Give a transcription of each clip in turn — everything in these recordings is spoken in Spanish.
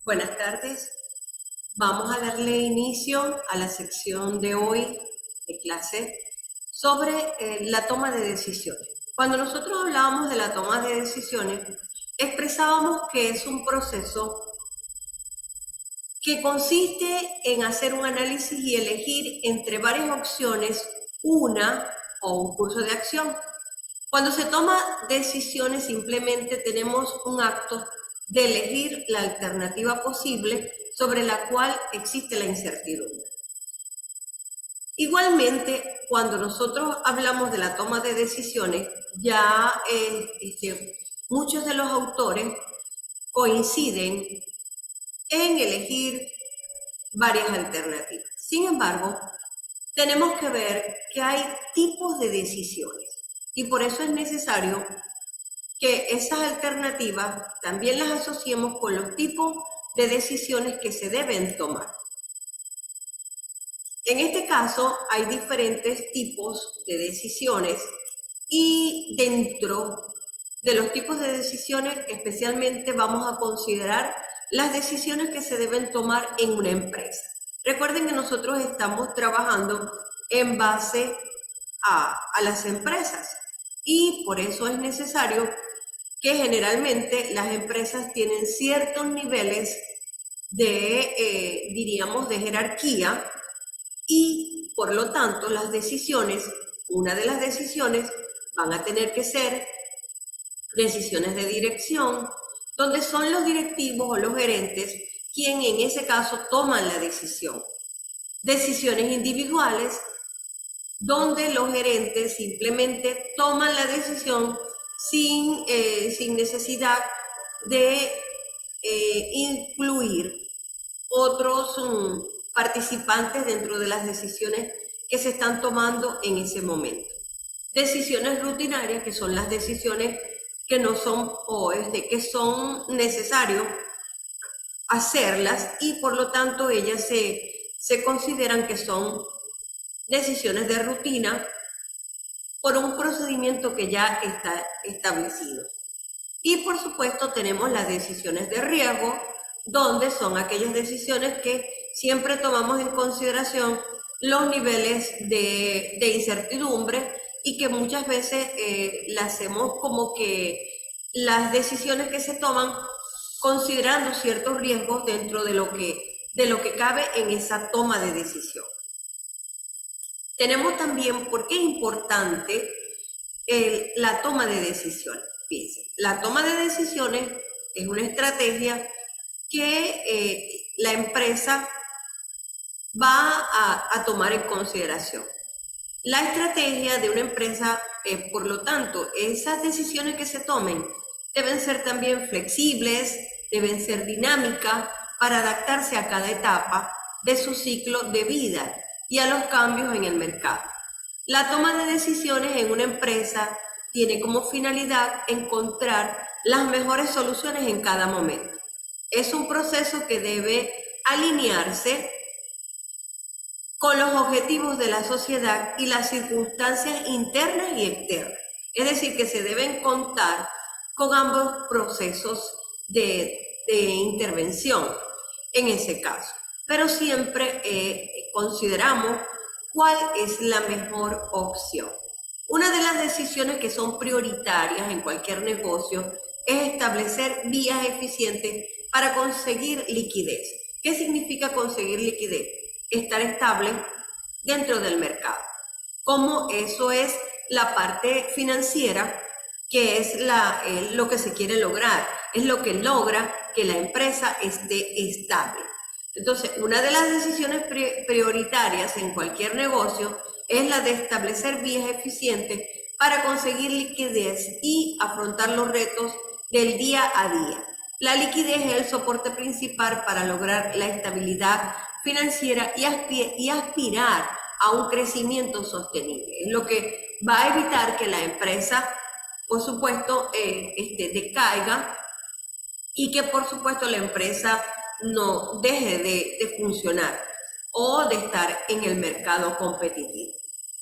Buenas tardes. Vamos a darle inicio a la sección de hoy de clase sobre la toma de decisiones. Cuando nosotros hablábamos de la toma de decisiones, expresábamos que es un proceso que consiste en hacer un análisis y elegir entre varias opciones una o un curso de acción. Cuando se toma decisiones, simplemente tenemos un acto de elegir la alternativa posible sobre la cual existe la incertidumbre. Igualmente, cuando nosotros hablamos de la toma de decisiones, ya muchos de los autores coinciden en elegir varias alternativas. Sin embargo, tenemos que ver que hay tipos de decisiones y por eso es necesario que esas alternativas también las asociemos con los tipos de decisiones que se deben tomar. En este caso hay diferentes tipos de decisiones y dentro de los tipos de decisiones especialmente vamos a considerar las decisiones que se deben tomar en una empresa. Recuerden que nosotros estamos trabajando en base a las empresas y por eso es necesario que generalmente las empresas tienen ciertos niveles de, diríamos, de jerarquía y por lo tanto las decisiones, una de las decisiones van a tener que ser decisiones de dirección, donde son los directivos o los gerentes quienes en ese caso toman la decisión. Decisiones individuales, donde los gerentes simplemente toman la decisión sin necesidad de incluir otros participantes dentro de las decisiones que se están tomando en ese momento. Decisiones rutinarias, que son las decisiones que no son que son necesarios hacerlas y por lo tanto ellas se consideran que son decisiones de rutina por un procedimiento que ya está establecido. Y por supuesto tenemos las decisiones de riesgo, donde son aquellas decisiones que siempre tomamos en consideración los niveles de incertidumbre y que muchas veces las hacemos como que las decisiones que se toman considerando ciertos riesgos dentro de lo que cabe en esa toma de decisión. Tenemos también por qué es importante la toma de decisiones. Fíjense, la toma de decisiones es una estrategia que la empresa va a tomar en consideración. La estrategia de una empresa, por lo tanto, esas decisiones que se tomen deben ser también flexibles, deben ser dinámicas para adaptarse a cada etapa de su ciclo de vida y a los cambios en el mercado. La toma de decisiones en una empresa tiene como finalidad encontrar las mejores soluciones en cada momento. Es un proceso que debe alinearse con los objetivos de la sociedad y las circunstancias internas y externas. Es decir, que se deben contar con ambos procesos de intervención en ese caso. Pero siempre consideramos cuál es la mejor opción. Una de las decisiones que son prioritarias en cualquier negocio es establecer vías eficientes para conseguir liquidez. ¿Qué significa conseguir liquidez? Estar estable dentro del mercado. Como eso es la parte financiera, que es lo que se quiere lograr, es lo que logra que la empresa esté estable. Entonces, una de las decisiones prioritarias en cualquier negocio es la de establecer vías eficientes para conseguir liquidez y afrontar los retos del día a día. La liquidez es el soporte principal para lograr la estabilidad financiera y aspirar a un crecimiento sostenible. Es lo que va a evitar que la empresa, por supuesto, decaiga y que, por supuesto, la empresa no deje de funcionar o de estar en el mercado competitivo.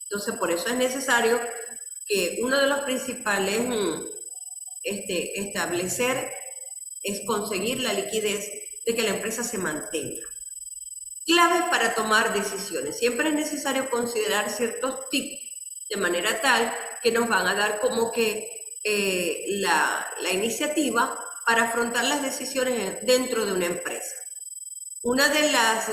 Entonces, por eso es necesario que uno de los principales establecer es conseguir la liquidez de que la empresa se mantenga. Claves para tomar decisiones. Siempre es necesario considerar ciertos tips de manera tal que nos van a dar como que la iniciativa para afrontar las decisiones dentro de una empresa. Una de las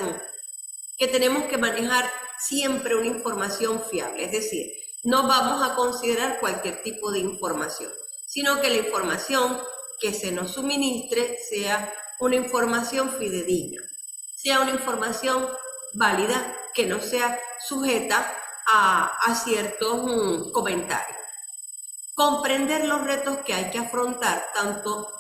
que tenemos que manejar siempre una información fiable, es decir, no vamos a considerar cualquier tipo de información, sino que la información que se nos suministre sea una información fidedigna, sea una información válida, que no sea sujeta a ciertos comentarios. Comprender los retos que hay que afrontar, tanto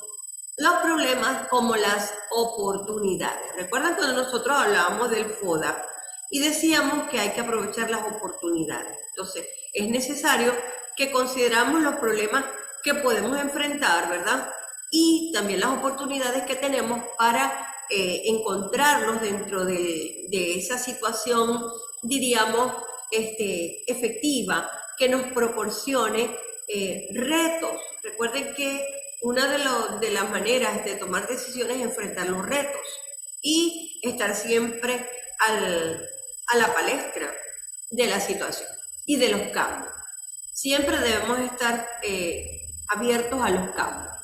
los problemas como las oportunidades. ¿Recuerdan cuando nosotros hablábamos del FODA y decíamos que hay que aprovechar las oportunidades? Entonces, es necesario que consideramos los problemas que podemos enfrentar, ¿verdad? Y también las oportunidades que tenemos para encontrarnos dentro de esa situación, diríamos, efectiva, que nos proporcione retos. Recuerden que una de las maneras de tomar decisiones es enfrentar los retos y estar siempre a la palestra de la situación y de los cambios. Siempre debemos estar abiertos a los cambios.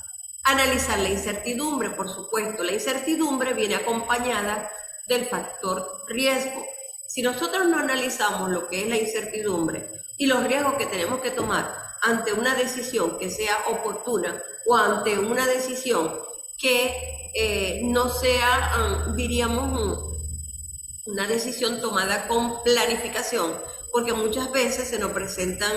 Analizar la incertidumbre, por supuesto. La incertidumbre viene acompañada del factor riesgo. Si nosotros no analizamos lo que es la incertidumbre y los riesgos que tenemos que tomar ante una decisión que sea oportuna o ante una decisión que no sea, diríamos, una decisión tomada con planificación, porque muchas veces se nos presentan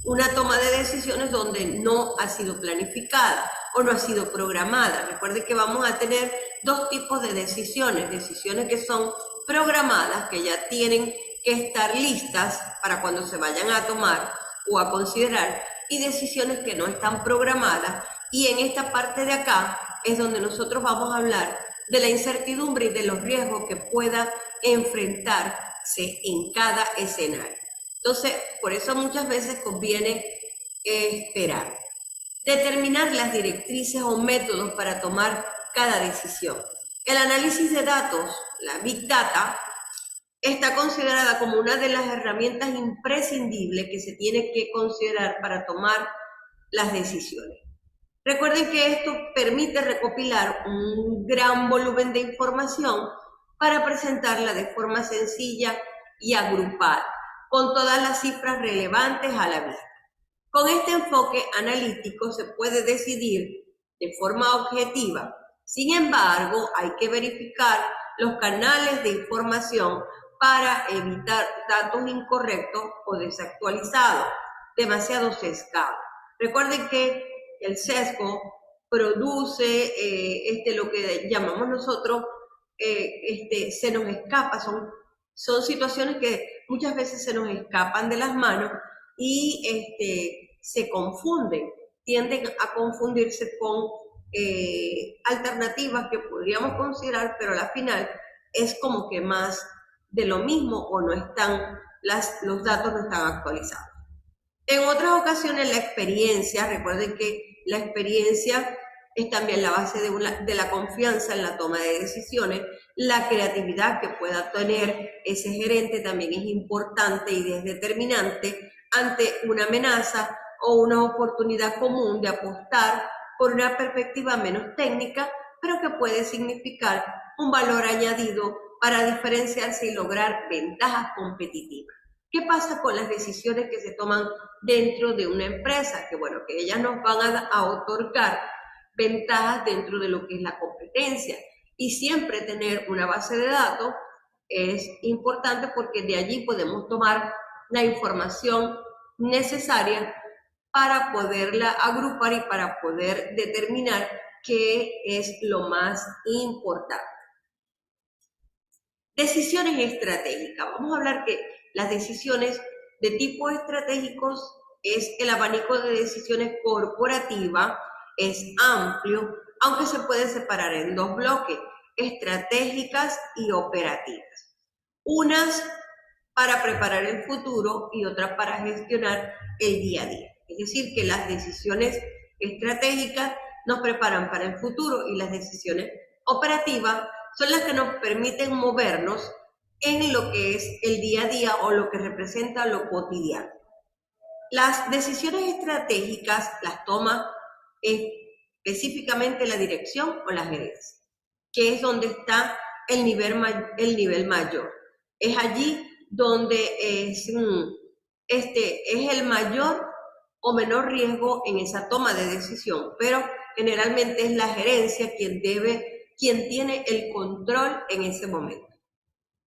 una toma de decisiones donde no ha sido planificada o no ha sido programada. Recuerden que vamos a tener dos tipos de decisiones que son programadas, que ya tienen que estar listas para cuando se vayan a tomar o a considerar, y decisiones que no están programadas. Y en esta parte de acá es donde nosotros vamos a hablar de la incertidumbre y de los riesgos que pueda enfrentarse en cada escenario. Entonces, por eso muchas veces conviene esperar. Determinar las directrices o métodos para tomar cada decisión. El análisis de datos, la Big Data, está considerada como una de las herramientas imprescindibles que se tiene que considerar para tomar las decisiones. Recuerden que esto permite recopilar un gran volumen de información para presentarla de forma sencilla y agrupada, con todas las cifras relevantes a la vista. Con este enfoque analítico se puede decidir de forma objetiva. Sin embargo, hay que verificar los canales de información para evitar datos incorrectos o desactualizados, demasiado sesgados. Recuerden que el sesgo produce lo que llamamos nosotros, se nos escapa, son situaciones que muchas veces se nos escapan de las manos y se confunden, tienden a confundirse con alternativas que podríamos considerar, pero al final es como que más de lo mismo o no están, los datos no están actualizados. En otras ocasiones la experiencia, recuerden que la experiencia es también la base de la confianza en la toma de decisiones. La creatividad que pueda tener ese gerente también es importante y es determinante ante una amenaza o una oportunidad común de apostar por una perspectiva menos técnica, pero que puede significar un valor añadido para diferenciarse y lograr ventajas competitivas. ¿Qué pasa con las decisiones que se toman dentro de una empresa? Que bueno, que ellas nos van a otorgar ventajas dentro de lo que es la competencia. Y siempre tener una base de datos es importante porque de allí podemos tomar la información necesaria para poderla agrupar y para poder determinar qué es lo más importante. Decisiones estratégicas. Vamos a hablar que las decisiones de tipo estratégicos es el abanico de decisiones corporativas, es amplio, aunque se puede separar en dos bloques, estratégicas y operativas. Unas para preparar el futuro y otras para gestionar el día a día. Es decir, que las decisiones estratégicas nos preparan para el futuro y las decisiones operativas son las que nos permiten movernos en lo que es el día a día o lo que representa lo cotidiano. Las decisiones estratégicas las toma específicamente la dirección o la gerencia, que es donde está el nivel mayor. Es allí donde es el mayor o menor riesgo en esa toma de decisión, pero generalmente es la gerencia quien tiene el control en ese momento.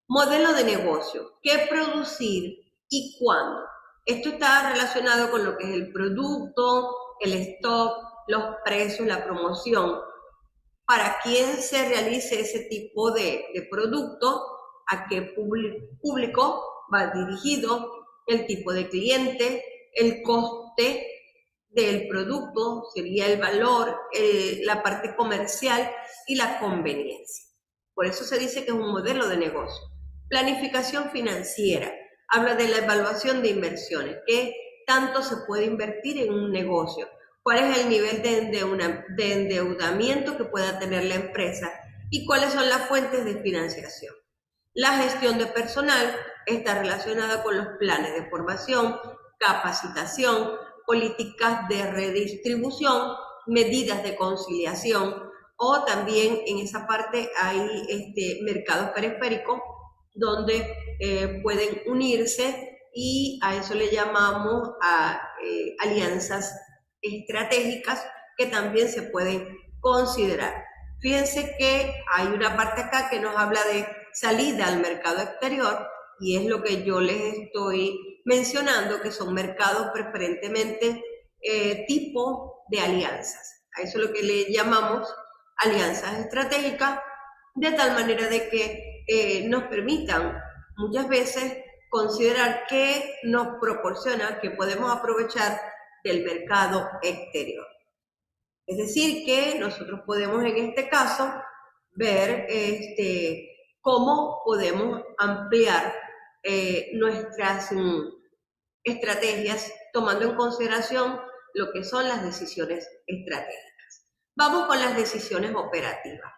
Modelo de negocio, qué producir y cuándo. Esto está relacionado con lo que es el producto, el stock, los precios, la promoción. Para quién se realice ese tipo de producto, a qué público va dirigido, el tipo de cliente, el coste del producto, sería el valor, la parte comercial y la conveniencia. Por eso se dice que es un modelo de negocio. Planificación financiera. Habla de la evaluación de inversiones. ¿Qué tanto se puede invertir en un negocio? ¿Cuál es el nivel de endeudamiento que pueda tener la empresa? ¿Y cuáles son las fuentes de financiación? La gestión de personal está relacionada con los planes de formación, capacitación, políticas de redistribución, medidas de conciliación, o también en esa parte hay mercados periféricos donde pueden unirse, y a eso le llamamos alianzas estratégicas que también se pueden considerar. Fíjense que hay una parte acá que nos habla de salida al mercado exterior, y es lo que yo les estoy mencionando, que son mercados preferentemente tipo de alianzas. A eso es lo que le llamamos alianzas estratégicas, de tal manera de que nos permitan muchas veces considerar que nos proporciona, que podemos aprovechar del mercado exterior. Es decir, que nosotros podemos en este caso ver cómo podemos ampliar nuestras estrategias tomando en consideración lo que son las decisiones estratégicas. Vamos con las decisiones operativas.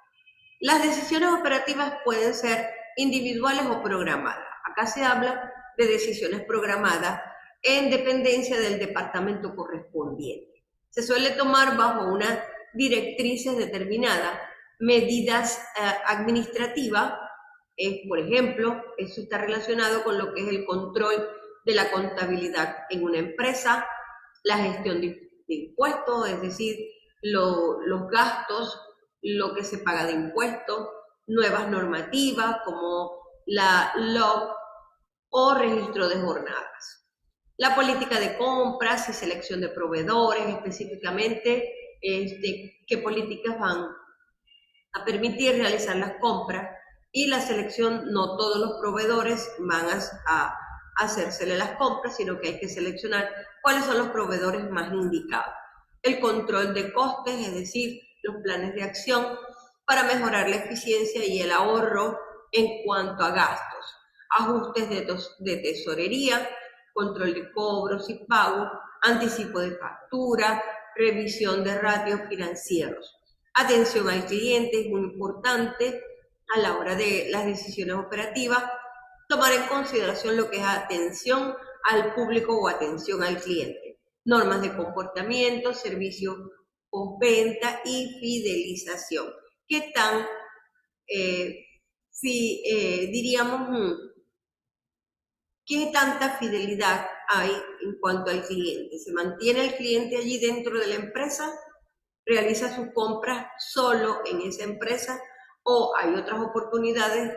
Las decisiones operativas pueden ser individuales o programadas. Acá se habla de decisiones programadas en dependencia del departamento correspondiente. Se suele tomar bajo unas directrices determinadas, medidas administrativas. Por ejemplo, eso está relacionado con lo que es el control de la contabilidad en una empresa, la gestión de impuestos, es decir, los gastos, lo que se paga de impuestos, nuevas normativas como la LOC o registro de jornadas. La política de compras y selección de proveedores, específicamente qué políticas van a permitir realizar las compras, y la selección, no todos los proveedores van a hacérsele las compras, sino que hay que seleccionar cuáles son los proveedores más indicados. El control de costes, es decir, los planes de acción para mejorar la eficiencia y el ahorro en cuanto a gastos. Ajustes de tesorería, control de cobros y pagos, anticipo de factura, revisión de ratios financieros. Atención al cliente es muy importante a la hora de las decisiones operativas, tomar en consideración lo que es atención al público o atención al cliente. Normas de comportamiento, servicios postventa y fidelización. ¿Qué tan, diríamos, qué tanta fidelidad hay en cuanto al cliente? ¿Se mantiene el cliente allí dentro de la empresa? ¿Realiza sus compras solo en esa empresa? ¿O hay otras oportunidades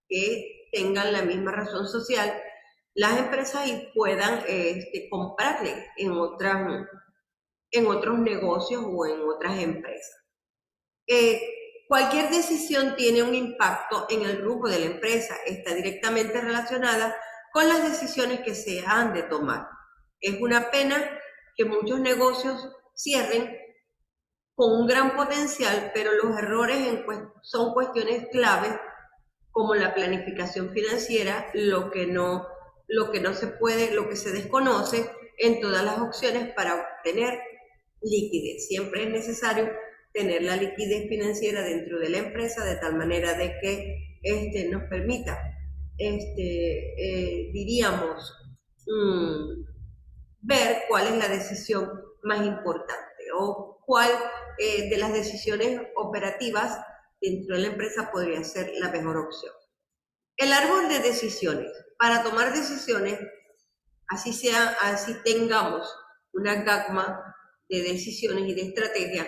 que tengan la misma razón social las empresas y puedan comprarle en otros negocios o en otras empresas? Cualquier decisión tiene un impacto en el rumbo de la empresa, está directamente relacionada con las decisiones que se han de tomar. Es una pena que muchos negocios cierren con un gran potencial, pero los errores son cuestiones claves como la planificación financiera, lo que no se puede, lo que se desconoce en todas las opciones para obtener liquidez. Siempre es necesario tener la liquidez financiera dentro de la empresa de tal manera de que nos permita, diríamos, ver cuál es la decisión más importante o cuál de las decisiones operativas dentro de la empresa podría ser la mejor opción. El árbol de decisiones. Para tomar decisiones, así tengamos una gama de decisiones y de estrategias,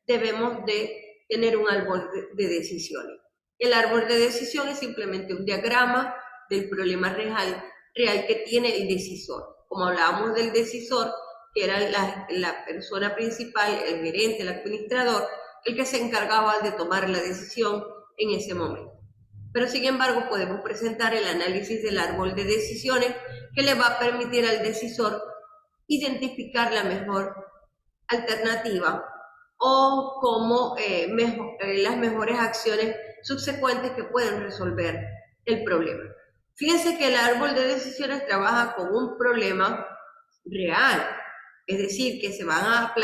debemos de tener un árbol de decisiones. El árbol de decisiones es simplemente un diagrama del problema real que tiene el decisor. Como hablábamos del decisor, que era la persona principal, el gerente, el administrador, el que se encargaba de tomar la decisión en ese momento. Pero sin embargo podemos presentar el análisis del árbol de decisiones que le va a permitir al decisor identificar la mejor alternativa o como las mejores acciones subsecuentes que pueden resolver el problema. Fíjense que el árbol de decisiones trabaja con un problema real, es decir, que se va a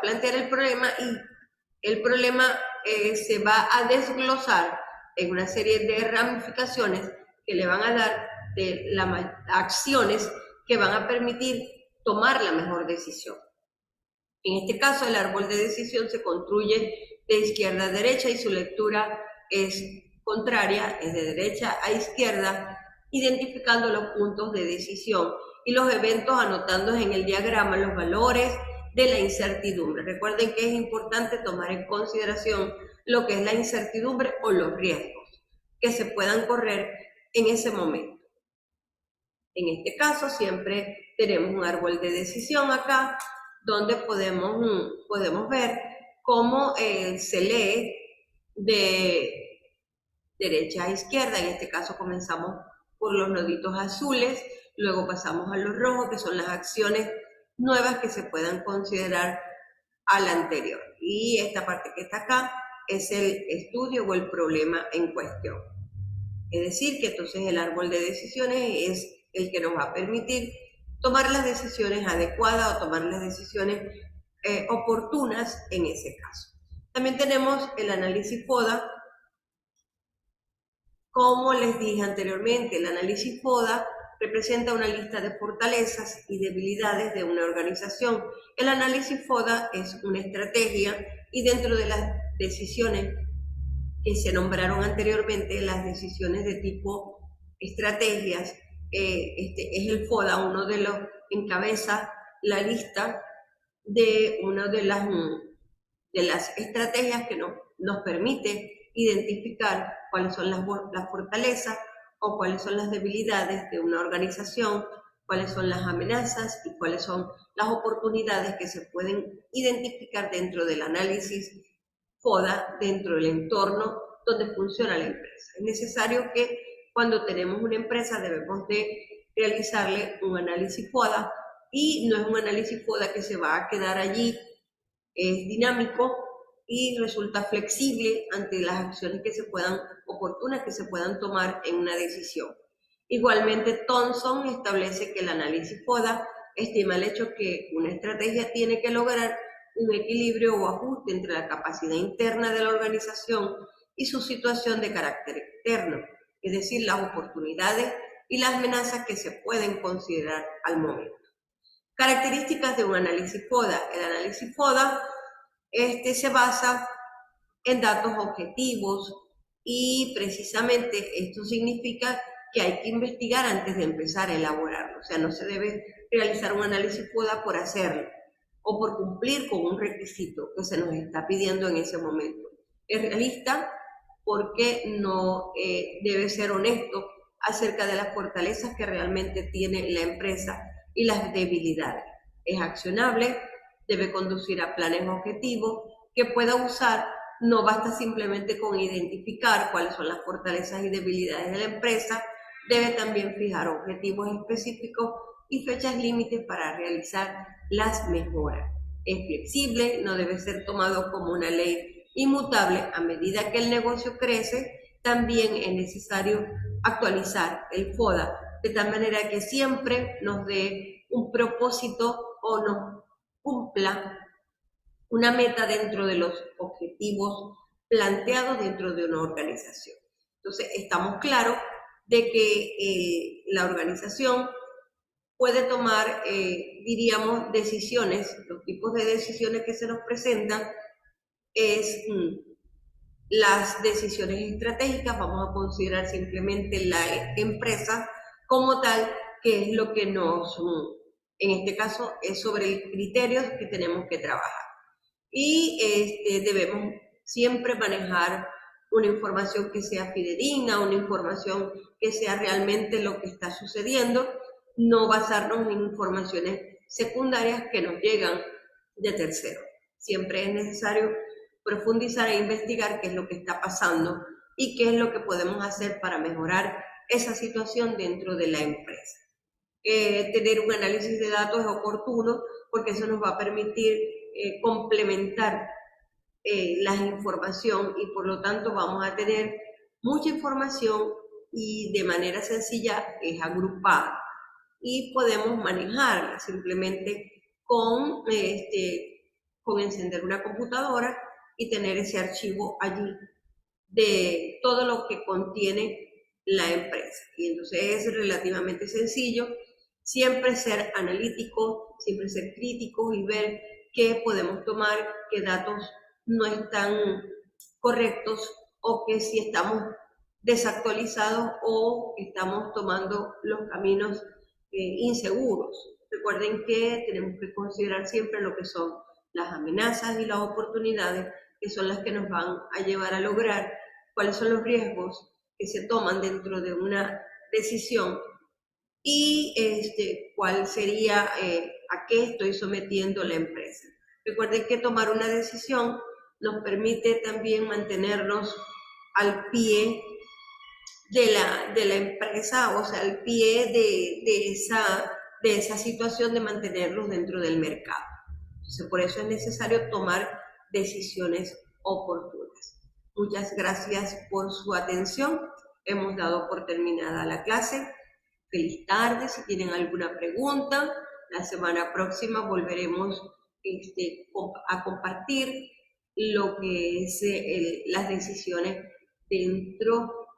plantear el problema y el problema se va a desglosar en una serie de ramificaciones que le van a dar de las acciones que van a permitir tomar la mejor decisión. En este caso, el árbol de decisión se construye de izquierda a derecha y su lectura es contraria, es de derecha a izquierda, identificando los puntos de decisión y los eventos anotando en el diagrama los valores de la incertidumbre. Recuerden que es importante tomar en consideración lo que es la incertidumbre o los riesgos que se puedan correr en ese momento. En este caso siempre tenemos un árbol de decisión acá, donde podemos ver cómo se lee de derecha a izquierda. En este caso comenzamos por los noditos azules, luego pasamos a los rojos, que son las acciones nuevas que se puedan considerar a la anterior. Y esta parte que está acá es el estudio o el problema en cuestión. Es decir, que entonces el árbol de decisiones es el que nos va a permitir tomar las decisiones adecuadas o tomar las decisiones oportunas en ese caso. También tenemos el análisis FODA. Como les dije anteriormente, el análisis FODA representa una lista de fortalezas y debilidades de una organización. El análisis FODA es una estrategia y dentro de las decisiones que se nombraron anteriormente, las decisiones de tipo estrategias, es el FODA uno de los encabeza la lista de una de las estrategias que nos permite identificar cuáles son las fortalezas o cuáles son las debilidades de una organización, cuáles son las amenazas y cuáles son las oportunidades que se pueden identificar dentro del análisis FODA, dentro del entorno donde funciona la empresa. Es necesario que cuando tenemos una empresa debemos de realizarle un análisis FODA y no es un análisis FODA que se va a quedar allí, es dinámico y resulta flexible ante las acciones oportunas que se puedan tomar en una decisión. Igualmente, Thomson establece que el análisis FODA estima el hecho que una estrategia tiene que lograr un equilibrio o ajuste entre la capacidad interna de la organización y su situación de carácter externo, es decir, las oportunidades y las amenazas que se pueden considerar al momento. Características de un análisis FODA. El análisis FODA se basa en datos objetivos y precisamente esto significa que hay que investigar antes de empezar a elaborarlo. O sea, no se debe realizar un análisis FODA por hacerlo o por cumplir con un requisito que se nos está pidiendo en ese momento. Es realista porque no debe ser honesto acerca de las fortalezas que realmente tiene la empresa y las debilidades. Es accionable, debe conducir a planes objetivos que pueda usar. No basta simplemente con identificar cuáles son las fortalezas y debilidades de la empresa, debe también fijar objetivos específicos y fechas límites para realizar las mejoras. Es flexible, no debe ser tomado como una ley inmutable. A medida que el negocio crece, también es necesario actualizar el FODA de tal manera que siempre nos dé un propósito o nos cumpla una meta dentro de los objetivos planteados dentro de una organización. Entonces, estamos claros de que la organización puede tomar, diríamos, decisiones, los tipos de decisiones que se nos presentan es las decisiones estratégicas, vamos a considerar simplemente la empresa como tal, que es lo que en este caso, es sobre el criterio que tenemos que trabajar. Y debemos siempre manejar una información que sea fidedigna, una información que sea realmente lo que está sucediendo, no basarnos en informaciones secundarias que nos llegan de terceros. Siempre es necesario profundizar e investigar qué es lo que está pasando y qué es lo que podemos hacer para mejorar esa situación dentro de la empresa. Tener un análisis de datos es oportuno porque eso nos va a permitir complementar la información y por lo tanto vamos a tener mucha información y de manera sencilla es agrupada y podemos manejarla simplemente con encender una computadora y tener ese archivo allí de todo lo que contiene la empresa. Y entonces es relativamente sencillo siempre ser analítico, siempre ser crítico y ver qué podemos tomar, qué datos no están correctos o que si estamos desactualizados o estamos tomando los caminos inseguros. Recuerden que tenemos que considerar siempre lo que son las amenazas y las oportunidades, que son las que nos van a llevar a lograr cuáles son los riesgos que se toman dentro de una decisión y cuál sería a qué estoy sometiendo la empresa. Recuerden que tomar una decisión nos permite también mantenernos al pie de la empresa, o sea, al pie de esa situación de mantenerlos dentro del mercado. Entonces, por eso es necesario tomar decisiones oportunas. Muchas gracias por su atención. Hemos dado por terminada la clase. Feliz tarde. Si tienen alguna pregunta, la semana próxima volveremos a compartir lo que es las decisiones dentro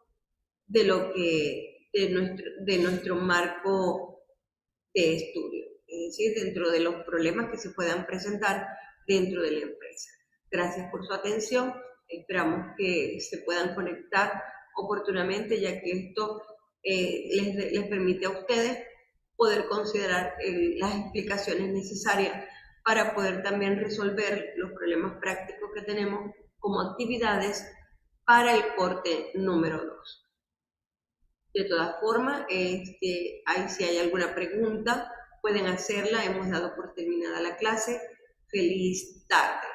de lo que de nuestro marco de estudio, es decir, dentro de los problemas que se puedan presentar dentro de la empresa. Gracias por su atención. Esperamos que se puedan conectar oportunamente, ya que esto les permite a ustedes poder considerar las explicaciones necesarias para poder también resolver los problemas prácticos que tenemos como actividades para el corte número 2. De todas formas, si hay alguna pregunta, pueden hacerla. Hemos dado por terminada la clase. Feliz tarde.